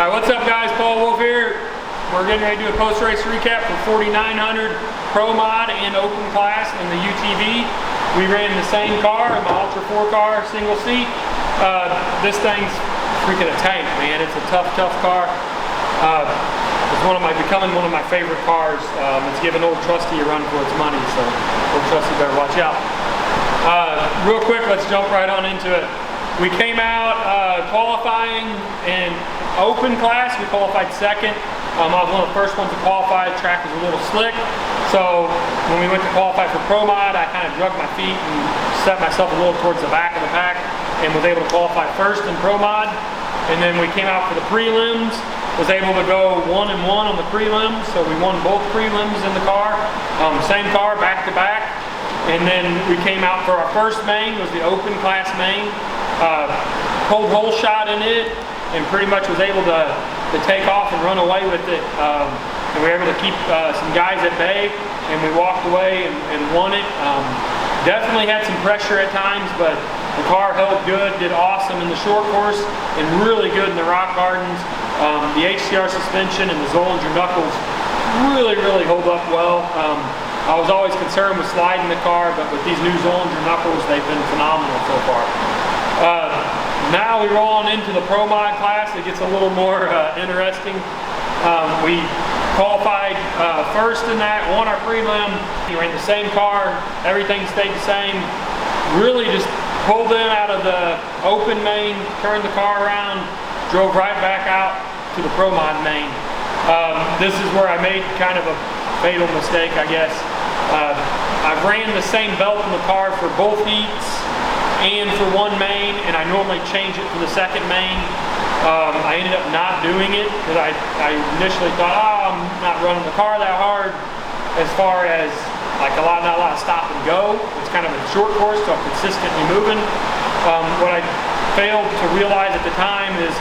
Alright, what's up guys? Paul Wolff here. We're getting ready to do a post-race recap for 4900 Pro Mod and Open Class in the UTV. We ran the same car, my Ultra 4 car, single seat. This thing's freaking a tank, man. It's a tough car. It's becoming one of my favorite cars. It's giving old Trusty a run for its money, so old Trusty better watch out. Real quick, let's jump right on into it. We came out qualifying in open class. We qualified second. I was one of the first ones to qualify. The track was a little slick. So when we went to qualify for Pro Mod, I kind of drug my feet and set myself a little towards the back of the pack and was able to qualify first in Pro Mod. And then we came out for the prelims, was able to go 1-1 on the prelims. So we won both prelims in the car. Same car, back to back. And then we came out for our first main, was the open class main. Pulled hole shot in it and pretty much was able to take off and run away with it. And we were able to keep some guys at bay, and we walked away and won it. Definitely had some pressure at times, but the car held good, did awesome in the short course, and really good in the rock gardens. The HCR suspension and the Zollinger knuckles really hold up well. I was always concerned with sliding the car, but with these new Zollinger knuckles, they've been phenomenal so far. Now we roll on into the Pro Mod class. It gets a little more interesting. We qualified first in that, won our prelim. We ran the same car, everything stayed the same. Really just pulled in out of the open main, turned the car around, drove right back out to the Pro Mod main. This is where I made kind of a fatal mistake, I guess. I've ran the same belt in the car for both heats and for one main, and I normally change it for the second main. I ended up not doing it because I initially thought, oh, I'm not running the car that hard as far as like not a lot of stop and go. It's kind of a short course, so I'm consistently moving. What I failed to realize at the time is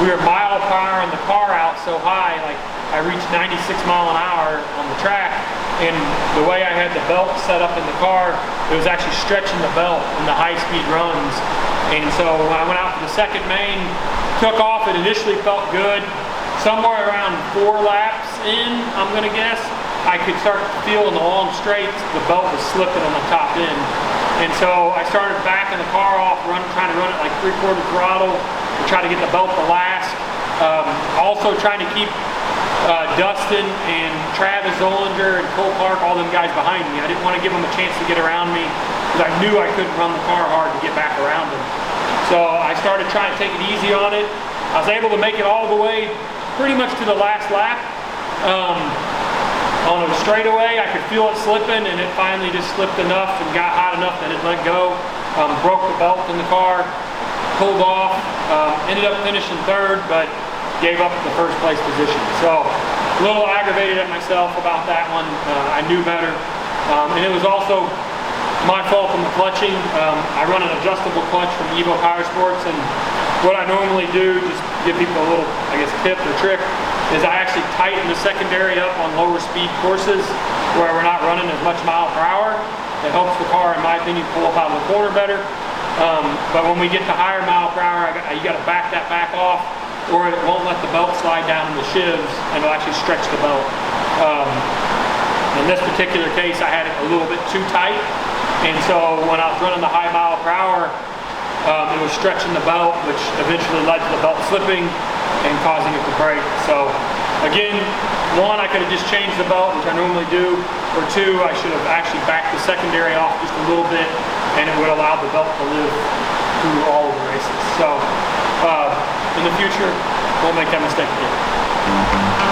we were mile per hour in the car out so high, like I reached 96 miles an hour on the track, and the way I had the belt set up in the car, it was actually stretching the belt in the high-speed runs. And so when I went out for the second main, took off, it initially felt good. Somewhere around 4 laps in, I'm going to guess, I could start to feel in the long straights, the belt was slipping on the top end. And so I started backing the car off, trying to run it like 3/4 throttle to try to get the belt to last. Also trying to keep Dustin and Travis Zollinger and Cole Clark, all them guys behind me. I didn't want to give them a chance to get around me because I knew I couldn't run the car hard to get back around them. So I started trying to take it easy on it. I was able to make it all the way pretty much to the last lap. On a straightaway, I could feel it slipping, and it finally just slipped enough and got hot enough that it let go. Broke the belt in the car, pulled off, ended up finishing third, but gave up the first place position. So a little aggravated at myself about that one. I knew better. And it was also my fault on the clutching. I run an adjustable clutch from Evo Power Sports, and what I normally do, just give people a little, I guess, tip or trick, is I actually tighten the secondary up on lower speed courses where we're not running as much mile per hour. It helps the car, in my opinion, pull up out of the corner better. But when we get to higher mile per hour, you got to back that back off, or it won't let the belt slide down in the shivs, and it'll actually stretch the belt. In this particular case, I had it a little bit too tight, and so when I was running the high mile per hour, it was stretching the belt, which eventually led to the belt slipping and causing it to break. So again, one, I could have just changed the belt, which I normally do, or two, I should have actually backed the secondary off just a little bit, and it would allow the belt to live through all of the races. So in the future, won't make that mistake again.